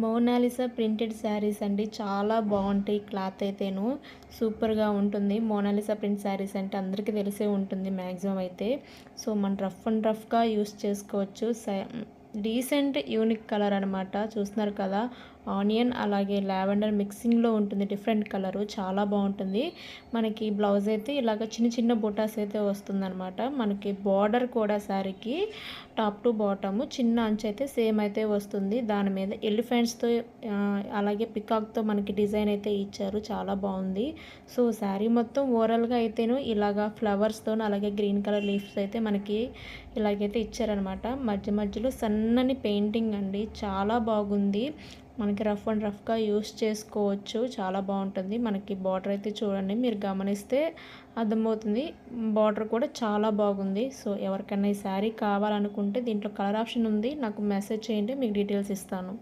Mona Lisa printed saris అండి. చాలా బాగుంటాయి. క్లాత్ అయితేను సూపర్గా ఉంటుంది. మోనాలిసా ప్రింట్ శారీస్ అంటే అందరికీ తెలిసే ఉంటుంది మ్యాక్సిమం అయితే. సో మనం రఫ్ అండ్ రఫ్గా యూస్ చేసుకోవచ్చు. డీసెంట్ యూనిక్ కలర్ అనమాట. చూస్తున్నారు కదా, ఆనియన్ అలాగే లావెండర్ మిక్సింగ్లో ఉంటుంది. డిఫరెంట్ కలరు చాలా బాగుంటుంది. మనకి బ్లౌజ్ అయితే ఇలాగ చిన్న చిన్న బుటాస్ అయితే వస్తుందన్నమాట. మనకి బార్డర్ కూడా శారీకి టాప్ టు బాటము చిన్న అంచు అయితే సేమ్ అయితే వస్తుంది. దాని మీద ఎలిఫెంట్స్తో అలాగే పికాక్తో మనకి డిజైన్ అయితే ఇచ్చారు. చాలా బాగుంది. సో శారీ మొత్తం ఓవరాల్గా అయితేను ఇలాగా ఫ్లవర్స్తో అలాగే గ్రీన్ కలర్ లీవ్స్ అయితే మనకి ఇలాగైతే ఇచ్చారనమాట. మధ్య మధ్యలో సన్నని పెయింటింగ్ అండి. చాలా బాగుంది. మనకి రఫ్ అండ్ రఫ్గా యూస్ చేసుకోవచ్చు. చాలా బాగుంటుంది. మనకి బార్డర్ అయితే చూడండి, మీరు గమనిస్తే అర్థమవుతుంది. బార్డర్ కూడా చాలా బాగుంది. సో ఎవరికైనా ఈ శారీ కావాలనుకుంటే దీంట్లో కలర్ ఆప్షన్ ఉంది, నాకు మెసేజ్ చేయండి, మీకు డీటెయిల్స్ ఇస్తాను.